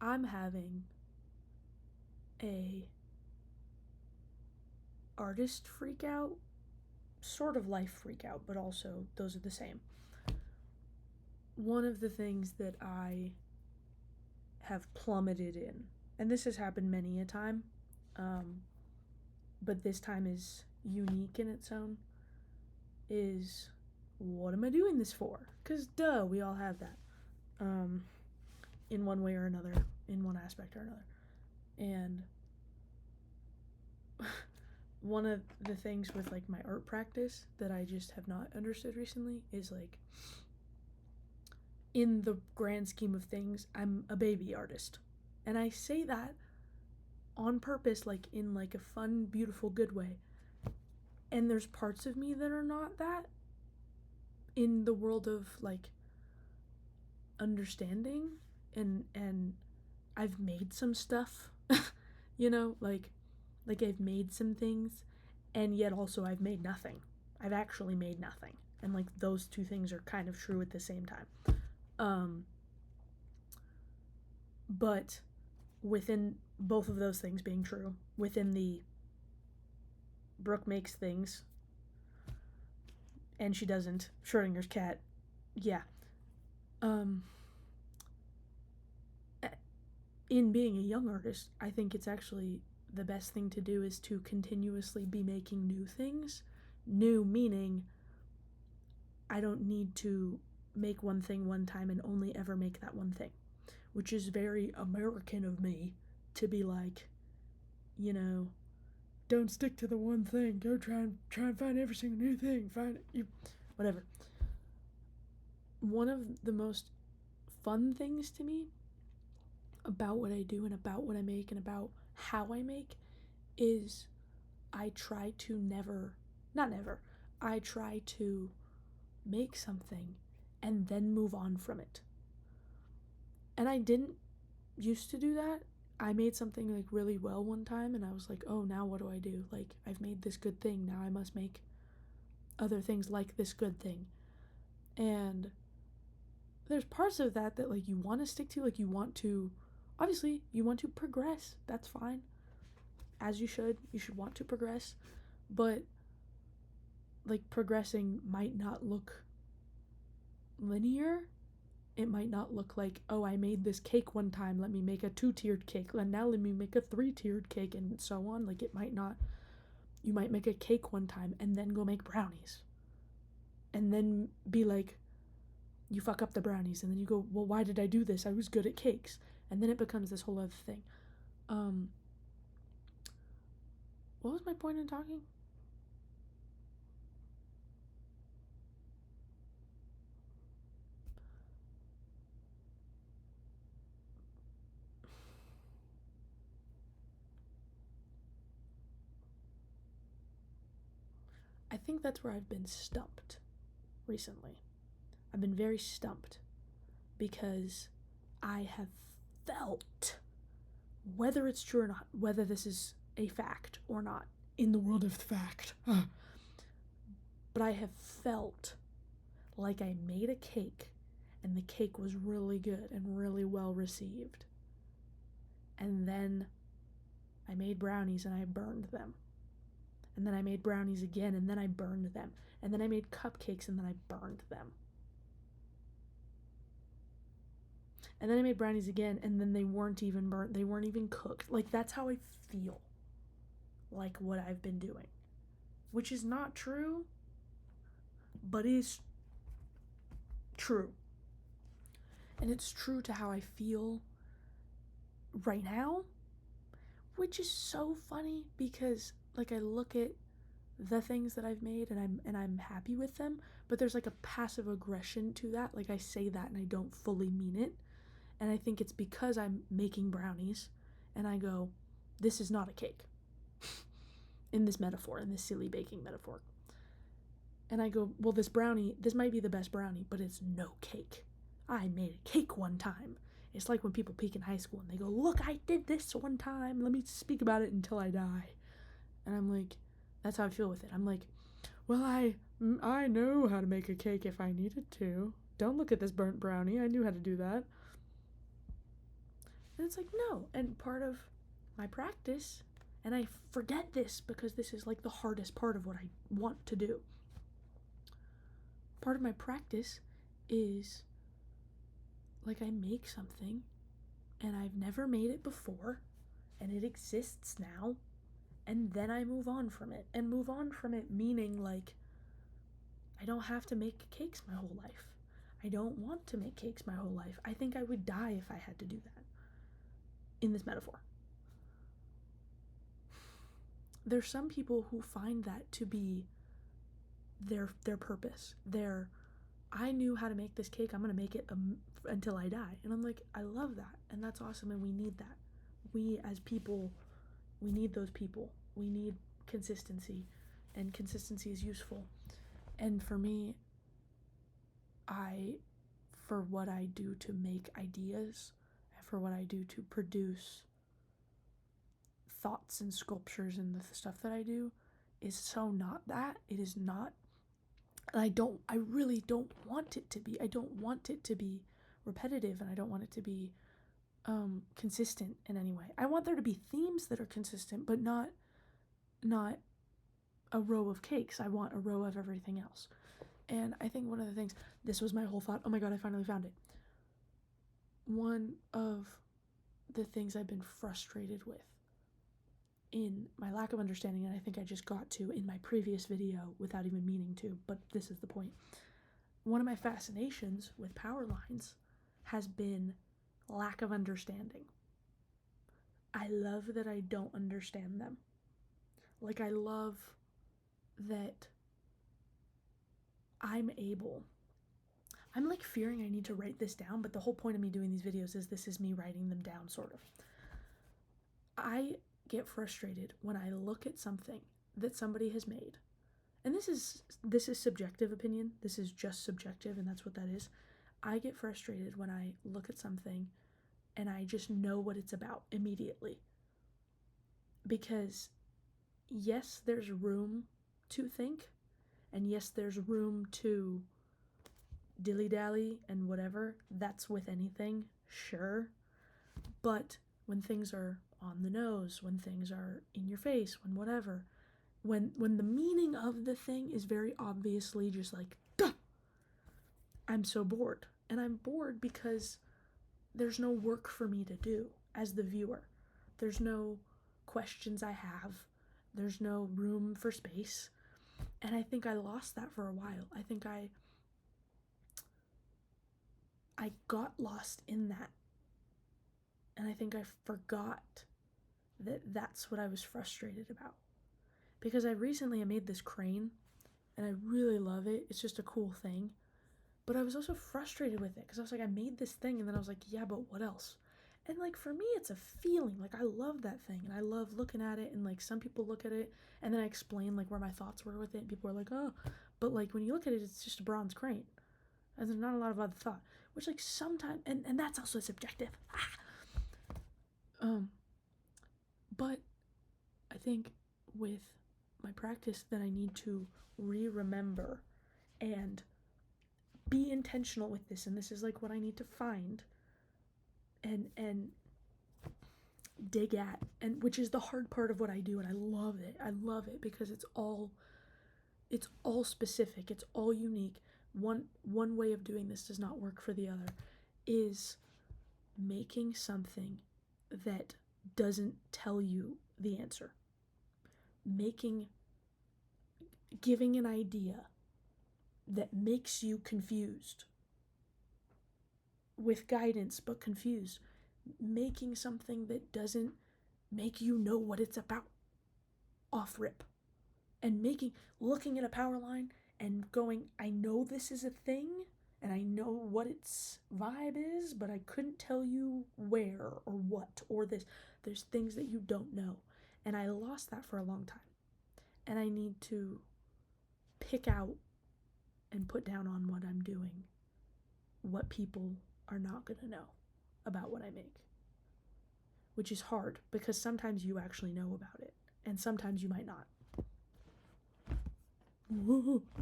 I'm having a artist freak out, sort of life freak out, but also those are the same. One of the things that I have plummeted in, and this has happened many a time, um, but this time is unique in its own, is what am I doing this for? Because duh, we all have that. Um, in one way or another, in one aspect or another. And one of the things with like my art practice that I just have not understood recently is like, in the grand scheme of things, I'm a baby artist. And I say that on purpose, like in like a fun, beautiful, good way. And there's parts of me that are not that in the world of like understanding, and I've made some stuff, you know, like I've made some things, and yet also I've made nothing. I've actually made nothing. And like those two things are kind of true at the same time. Um but within both of those things being true, within the Brooke makes things and she doesn't, Schrodinger's cat, yeah. Um in being a young artist, I think it's actually the best thing to do is to continuously be making new things. New meaning I don't need to make one thing one time and only ever make that one thing, which is very American of me to be like, you know, don't stick to the one thing. Go try and find every single new thing. Find it, you, whatever. One of the most fun things to me about what I do and about what I make and about how I make is I try to never, not never, I try to make something and then move on from it. And I didn't used to do that. I made something like really well one time and I was like, "Oh, now what do I do? Like I've made this good thing. Now I must make other things like this good thing." And there's parts of that that like you want to stick to, like you want to obviously you want to progress. That's fine. As you should. You should want to progress. But like progressing might not look linear. It might not look like, oh, I made this cake one time, let me make a 2-tiered cake, and now let me make a 3-tiered cake, and so on. Like, it might not. You might make a cake one time and then go make brownies. And then be like, you fuck up the brownies, and then you go, well, why did I do this? I was good at cakes. And then it becomes this whole other thing. Um, what was my point in talking? I think that's where I've been stumped recently. I've been very stumped because I have felt, whether it's true or not, whether this is a fact or not, in the world of fact, but I have felt like I made a cake and the cake was really good and really well received. And then I made brownies and I burned them. And then I made brownies again and then I burned them. And then I made cupcakes and then I burned them. And then I made brownies again and then they weren't even burnt, they weren't even cooked. Like, that's how I feel like what I've been doing. Which is not true, but is true. And it's true to how I feel right now, which is so funny because like I look at the things that I've made and I'm happy with them, but there's like a passive aggression to that. Like, I say that and I don't fully mean it. And I think it's because I'm making brownies and I go, this is not a cake. In this metaphor, in this silly baking metaphor. And I go, well, this might be the best brownie, but it's no cake. I made a cake one time. It's like when people peak in high school and they go, look, I did this one time. Let me speak about it until I die. And I'm like, that's how I feel with it. I'm like, well, I know how to make a cake if I needed to. Don't look at this burnt brownie. I knew how to do that. And it's like, no. And part of my practice, and I forget this because this is like the hardest part of what I want to do. Part of my practice is like I make something and I've never made it before and it exists now, and then I move on from it. And move on from it meaning like I don't have to make cakes my whole life. I don't want to make cakes my whole life. I think I would die if I had to do that in this metaphor. There's some people who find that to be their purpose. I knew how to make this cake. I'm going to make it until I die. And I'm like, I love that. And that's awesome. And we need that. We as people, we need those people. We need consistency. And consistency is useful. And for me, for what I do to make ideas, for what I do to produce thoughts and sculptures and the stuff that I do, is so not that. It is not. And I really don't want it to be. I don't want it to be repetitive, and I don't want it to be consistent in any way. I want there to be themes that are consistent, but not a row of cakes. I want a row of everything else. And I think one of the things, this was my whole thought. Oh my God, I finally found it. One of the things I've been frustrated with in my lack of understanding, and I think I just got to in my previous video without even meaning to, but this is the point. One of my fascinations with power lines has been lack of understanding. I love that I don't understand them. Like, I love that I'm like fearing I need to write this down, but the whole point of me doing these videos is this is me writing them down, sort of. I get frustrated when I look at something that somebody has made. And this is subjective opinion. This is just subjective, and that's what that is. I get frustrated when I look at something and I just know what it's about immediately. Because yes, there's room to think, and yes, there's room to dilly-dally and whatever. That's with anything, sure. But when things are on the nose, when things are in your face, when whatever, when the meaning of the thing is very obviously just like, duh, I'm so bored. And I'm bored because there's no work for me to do as the viewer. There's no questions I have. There's no room for space. And I think I lost that for a while. I think I got lost in that. And I think I forgot that that's what I was frustrated about. Because I recently made this crane, and I really love it. It's just a cool thing. But I was also frustrated with it, because I was like, I made this thing, and then I was like, yeah, but what else? And like, for me, it's a feeling. Like, I love that thing, and I love looking at it, and like, some people look at it, and then I explain like where my thoughts were with it, and people are like, oh, but like, when you look at it, it's just a bronze crane. And there's not a lot of other thought, which like sometimes, and that's also subjective. But I think with my practice that I need to remember and be intentional with this, and this is like what I need to find and dig at, and which is the hard part of what I do, and I love it because it's all specific, it's all unique. One way of doing this does not work for the other, is making something that doesn't tell you the answer. Giving an idea that makes you confused, with guidance but confused. Making something that doesn't make you know what it's about off rip. And looking at a power line and going, I know this is a thing, and I know what its vibe is, but I couldn't tell you where or what or this. There's things that you don't know. And I lost that for a long time. And I need to pick out and put down on what I'm doing what people are not going to know about what I make. Which is hard, because sometimes you actually know about it, and sometimes you might not. Woo-hoo.